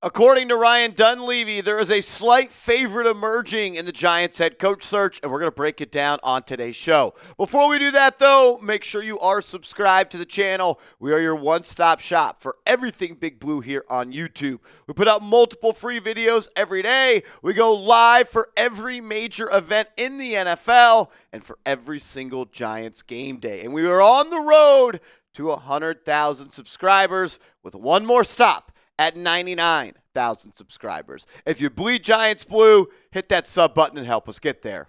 According to Ryan Dunleavy, there is a slight favorite emerging in the Giants head coach search, and we're going to break it down on today's show. Before we do that, though, make sure you are subscribed to the channel. We are your one-stop shop for everything Big Blue here on YouTube. We put out multiple free videos every day. We go live for every major event in the NFL and for every single Giants game day. And we are on the road to 100,000 subscribers with one more stop at 99,000 subscribers. If you bleed Giants blue, hit that sub button and help us get there.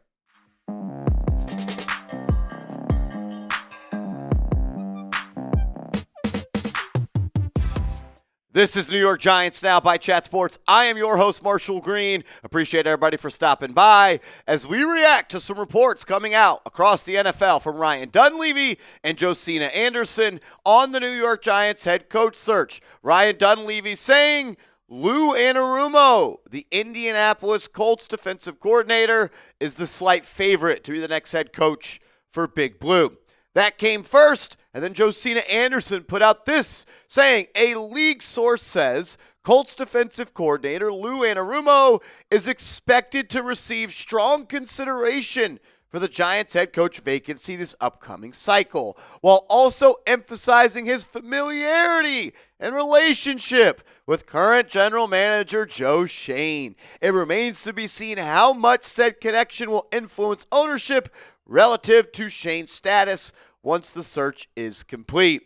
This is New York Giants Now by Chat Sports. I am your host, Marshall Green. Appreciate everybody for stopping by as we react to some reports coming out across the NFL from Ryan Dunleavy and Josina Anderson on the New York Giants head coach search. Ryan Dunleavy saying Lou Anarumo, the Indianapolis Colts defensive coordinator, is the slight favorite to be the next head coach for Big Blue. That came first, and then Josina Anderson put out this, saying a league source says Colts defensive coordinator Lou Anarumo is expected to receive strong consideration for the Giants head coach vacancy this upcoming cycle, while also emphasizing his familiarity and relationship with current general manager Joe Schoen. It remains to be seen how much said connection will influence ownership relative to Schoen's status once the search is complete.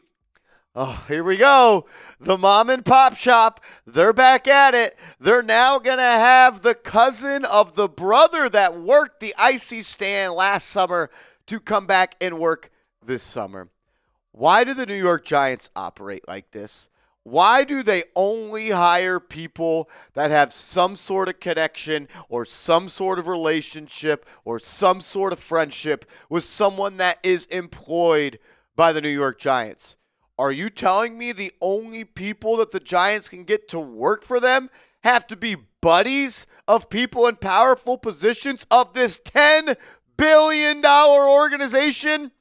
Oh, here we go. The mom and pop shop, they're back at it. They're now going to have the cousin of the brother that worked the icy stand last summer to come back and work this summer. Why do the New York Giants operate like this? Why do they only hire people that have some sort of connection or some sort of relationship or some sort of friendship with someone that is employed by the New York Giants? Are you telling me the only people that the Giants can get to work for them have to be buddies of people in powerful positions of this $10 billion organization?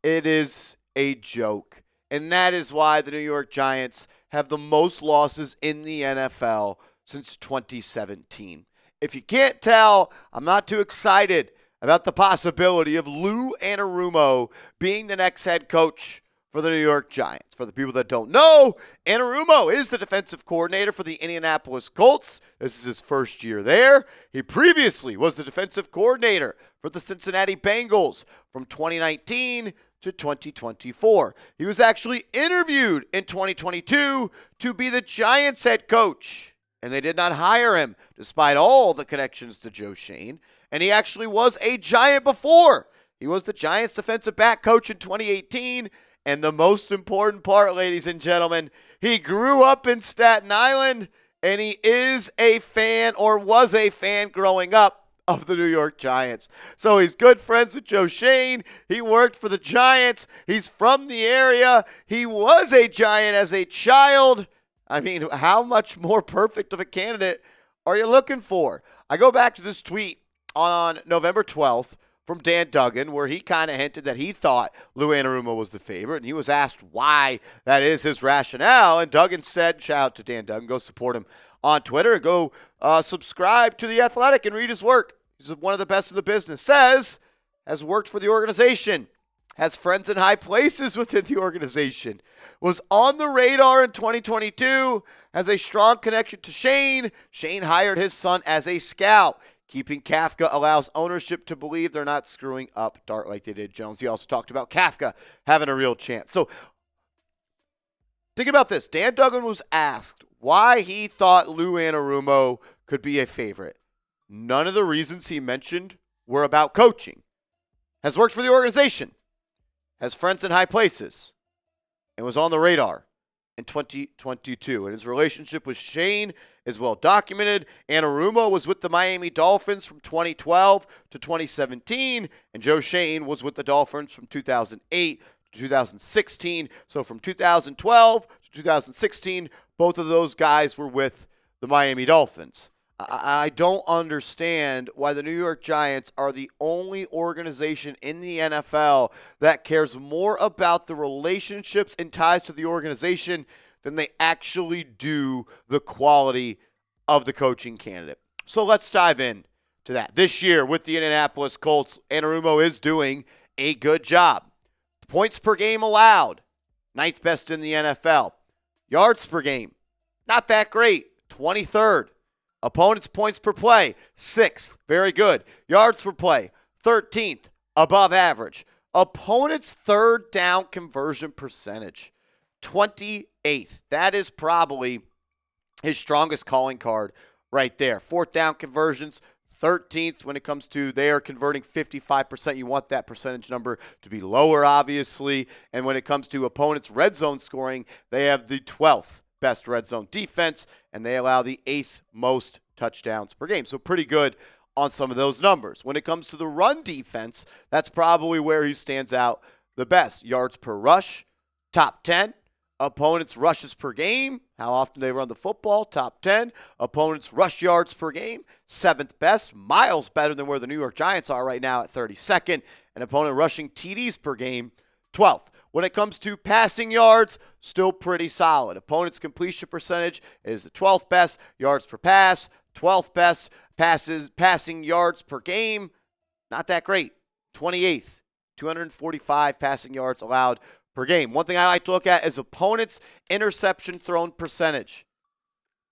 It is a joke. And that is why the New York Giants have the most losses in the NFL since 2017. If you can't tell, I'm not too excited about the possibility of Lou Anarumo being the next head coach for the New York Giants. For the people that don't know, Anarumo is the defensive coordinator for the Indianapolis Colts. This is his first year there. He previously was the defensive coordinator for the Cincinnati Bengals from 2019 to 2024. He was actually interviewed in 2022 to be the Giants head coach, and they did not hire him despite all the connections to Joe Schoen. And he actually was a Giant before. He was the Giants defensive back coach in 2018. And the most important part, ladies and gentlemen, he grew up in Staten Island, and he is a fan or was a fan growing up of the New York Giants. So he's good friends with Joe Schoen. He worked for the Giants. He's from the area. He was a Giant as a child. I mean, how much more perfect of a candidate are you looking for? I go back to this tweet on November 12th from Dan Duggan, where he kind of hinted that he thought Lou Anarumo was the favorite, and he was asked why that is his rationale, and Duggan said, shout out to Dan Duggan, go support him on Twitter, go subscribe to The Athletic and read his work. He's one of the best in the business. Says, has worked for the organization, has friends in high places within the organization, was on the radar in 2022, has a strong connection to Schoen. Schoen hired his son as a scout. Keeping Kafka allows ownership to believe they're not screwing up Dart like they did Jones. He also talked about Kafka having a real chance. So think about this. Dan Duggan was asked why he thought Lou Anarumo could be a favorite. None of the reasons he mentioned were about coaching. Has worked for the organization. Has friends in high places. And was on the radar in 2022. And his relationship with Schoen is well documented. Anarumo was with the Miami Dolphins from 2012 to 2017. And Joe Schoen was with the Dolphins from 2008 to 2016. So from 2012 to 2016, both of those guys were with the Miami Dolphins. I don't understand why the New York Giants are the only organization in the NFL that cares more about the relationships and ties to the organization than they actually do the quality of the coaching candidate. So let's dive in to that. This year with the Indianapolis Colts, Anarumo is doing a good job. Points per game allowed, ninth best in the NFL. Yards per game, not that great, 23rd. Opponents' points per play, 6th, very good. Yards per play, 13th, above average. Opponents' third down conversion percentage, 28th. That is probably his strongest calling card right there. Fourth down conversions, 13th when it comes to they are converting 55%. You want that percentage number to be lower, obviously. And when it comes to opponents' red zone scoring, they have the 12th best red zone defense, and they allow the 8th most touchdowns per game. So pretty good on some of those numbers. When it comes to the run defense, that's probably where he stands out the best. Yards per rush, top 10. Opponents' rushes per game, how often they run the football, top 10. Opponents' rush yards per game, 7th best, miles better than where the New York Giants are right now at 32nd. And opponent rushing TDs per game, 12th. When it comes to passing yards, still pretty solid. Opponent's completion percentage is the 12th best. Yards per pass, 12th best. Passing yards per game, not that great. 28th, 245 passing yards allowed per game. One thing I like to look at is opponent's interception thrown percentage.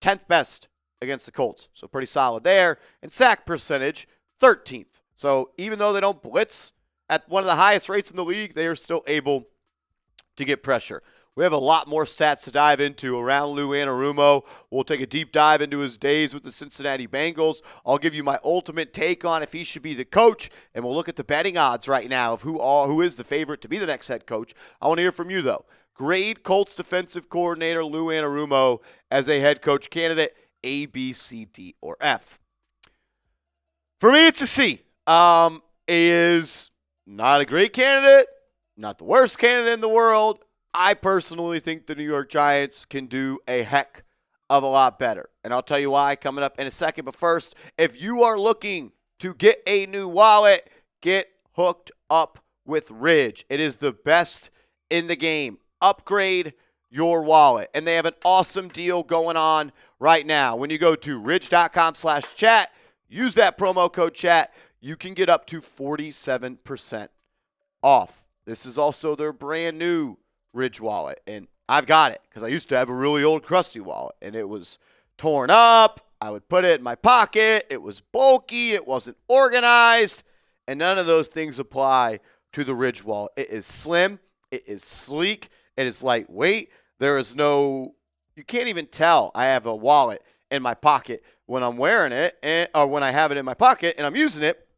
10th best against the Colts, so pretty solid there. And sack percentage, 13th. So even though they don't blitz at one of the highest rates in the league, they are still able to get pressure. We have a lot more stats to dive into around Lou Anarumo. We'll take a deep dive into his days with the Cincinnati Bengals. I'll give you my ultimate take on if he should be the coach, and we'll look at the betting odds right now of who is the favorite to be the next head coach. I want to hear from you, though. Grade Colts defensive coordinator Lou Anarumo as a head coach candidate, A, B, C, D, or F. For me, it's a C. Is not a great candidate, not the worst candidate in the world. I personally think the New York Giants can do a heck of a lot better. And I'll tell you why coming up in a second. But first, if you are looking to get a new wallet, get hooked up with Ridge. It is the best in the game. Upgrade your wallet. And they have an awesome deal going on right now. When you go to ridge.com/chat, use that promo code chat, you can get up to 47% off. This is also their brand new Ridge wallet, and I've got it because I used to have a really old crusty wallet, and it was torn up. I would put it in my pocket. It was bulky. It wasn't organized, and none of those things apply to the Ridge wallet. It is slim. It is sleek. It is lightweight. There is no – you can't even tell I have a wallet in my pocket when I'm wearing it or when I have it in my pocket and I'm using it,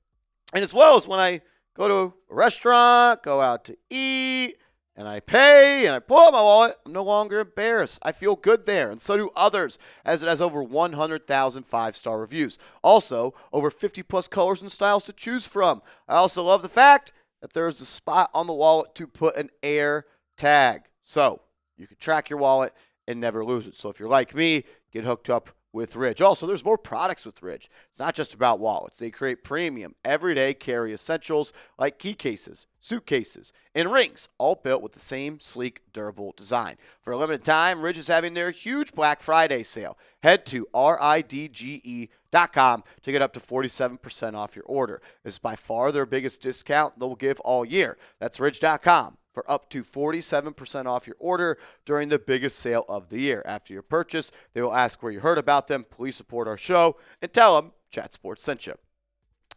and as well as when I go to a restaurant, go out to eat, and I pay, and I pull out my wallet, I'm no longer embarrassed. I feel good there, and so do others, as it has over 100,000 five-star reviews. Also, over 50-plus colors and styles to choose from. I also love the fact that there is a spot on the wallet to put an air tag, so you can track your wallet and never lose it. So if you're like me, get hooked up with Ridge. Also, there's more products with Ridge. It's not just about wallets. They create premium, everyday carry essentials like key cases, suitcases, and rings, all built with the same sleek, durable design. For a limited time, Ridge is having their huge Black Friday sale. Head to ridge.com to get up to 47% off your order. This is by far their biggest discount they'll give all year. That's ridge.com. for up to 47% off your order during the biggest sale of the year. After your purchase, they will ask where you heard about them. Please support our show and tell them Chat Sports sent you.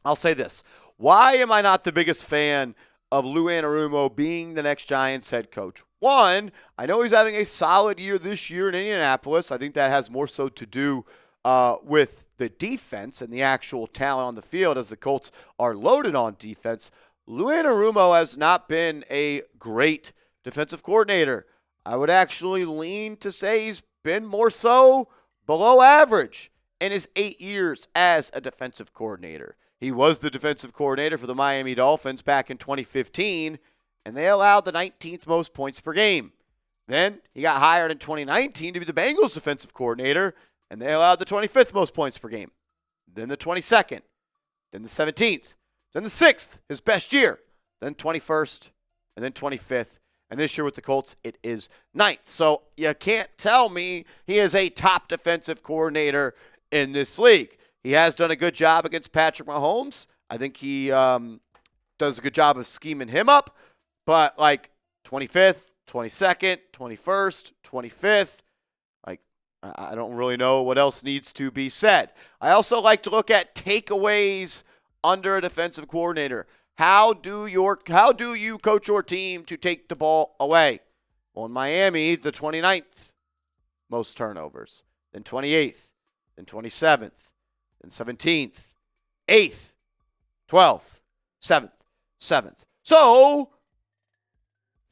I'll say this. Why am I not the biggest fan of Lou Anarumo being the next Giants head coach? One, I know he's having a solid year this year in Indianapolis. I think that has more so to do with the defense and the actual talent on the field, as the Colts are loaded on defense. Lou Anarumo has not been a great defensive coordinator. I would actually lean to say he's been more so below average in his 8 years as a defensive coordinator. He was the defensive coordinator for the Miami Dolphins back in 2015, and they allowed the 19th most points per game. Then he got hired in 2019 to be the Bengals defensive coordinator, and they allowed the 25th most points per game. Then the 22nd, then the 17th. Then the 6th, his best year. Then 21st, and then 25th, And this year with the Colts, it is 9th. So you can't tell me he is a top defensive coordinator in this league. He has done a good job against Patrick Mahomes. I think he does a good job of scheming him up. But like 25th, 22nd, 21st, 25th, like I don't really know what else needs to be said. I also like to look at takeaways under a defensive coordinator. How do you coach your team to take the ball away? Well, in Miami, the 29th most turnovers, then 28th, then 27th, then 17th, 8th, 12th, 7th. So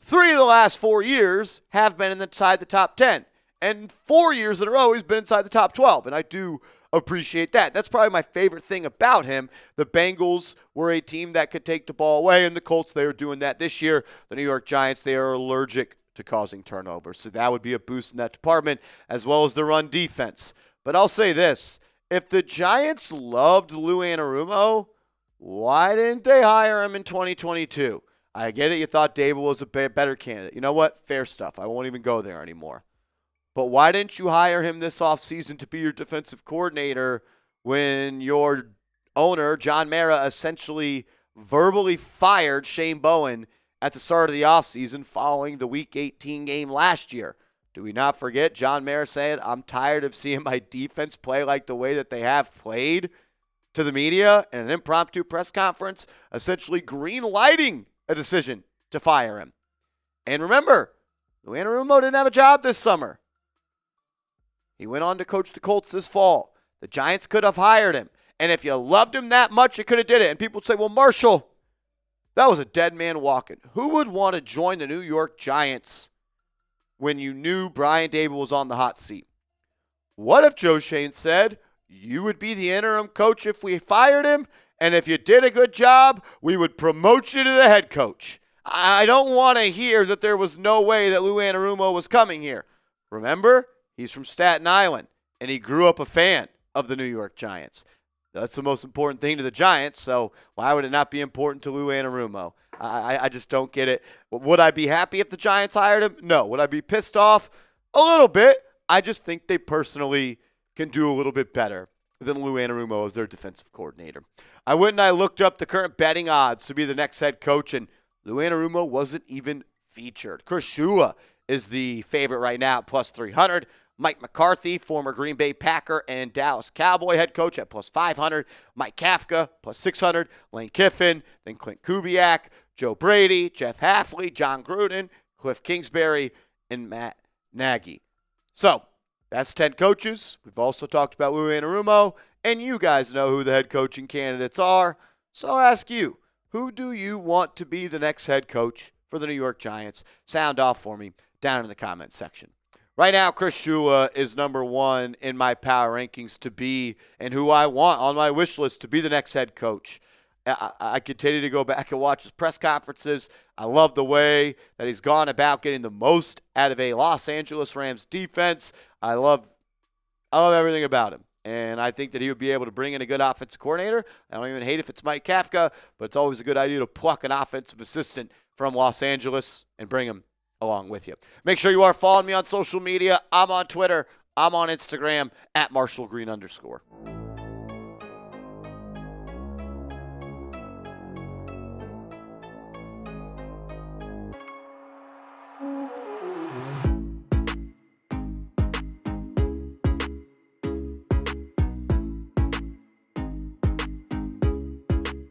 3 of the last 4 years have been inside the top 10. And 4 years in a row, he's been inside the top 12. And I do appreciate that. That's probably my favorite thing about him. The Bengals were a team that could take the ball away, and the Colts, they are doing that this year. The New York Giants, they are allergic to causing turnovers. So that would be a boost in that department, as well as the run defense. But I'll say this. If the Giants loved Lou Anarumo, why didn't they hire him in 2022? I get it. You thought Daboll was a better candidate. You know what? Fair stuff. I won't even go there anymore. But why didn't you hire him this offseason to be your defensive coordinator when your owner, John Mara, essentially verbally fired Shane Bowen at the start of the offseason following the Week 18 game last year? Do we not forget John Mara saying, I'm tired of seeing my defense play like the way that they have played, to the media in an impromptu press conference, essentially green-lighting a decision to fire him. And remember, Lou Anarumo didn't have a job this summer. He went on to coach the Colts this fall. The Giants could have hired him. And if you loved him that much, you could have did it. And people would say, well, Marshall, that was a dead man walking. Who would want to join the New York Giants when you knew Brian Daboll was on the hot seat? What if Joe Schoen said, you would be the interim coach if we fired him, and if you did a good job, we would promote you to the head coach? I don't want to hear that there was no way that Lou Anarumo was coming here. Remember, he's from Staten Island, and he grew up a fan of the New York Giants. That's the most important thing to the Giants, so why would it not be important to Lou Anarumo? I just don't get it. Would I be happy if the Giants hired him? No. Would I be pissed off? A little bit. I just think they personally can do a little bit better than Lou Anarumo as their defensive coordinator. I went and I looked up the current betting odds to be the next head coach, and Lou Anarumo wasn't even featured. Chris Shula is the favorite right now at plus 300. Mike McCarthy, former Green Bay Packer and Dallas Cowboy head coach, at plus 500. Mike Kafka, plus 600. Lane Kiffin, then Clint Kubiak, Joe Brady, Jeff Hafley, John Gruden, Cliff Kingsbury, and Matt Nagy. So, that's 10 coaches. We've also talked about Lou Anarumo, and you guys know who the head coaching candidates are. So I'll ask you, who do you want to be the next head coach for the New York Giants? Sound off for me down in the comments section. Right now, Chris Shula is number 1 in my power rankings to be, and who I want on my wish list to be the next head coach. I continue to go back and watch his press conferences. I love the way that he's gone about getting the most out of a Los Angeles Rams defense. I love everything about him. And I think that he would be able to bring in a good offensive coordinator. I don't even hate if it's Mike Kafka, but it's always a good idea to pluck an offensive assistant from Los Angeles and bring him along with you. Make sure you are following me on social media. I'm on Twitter. I'm on Instagram at @MarshallGreen_.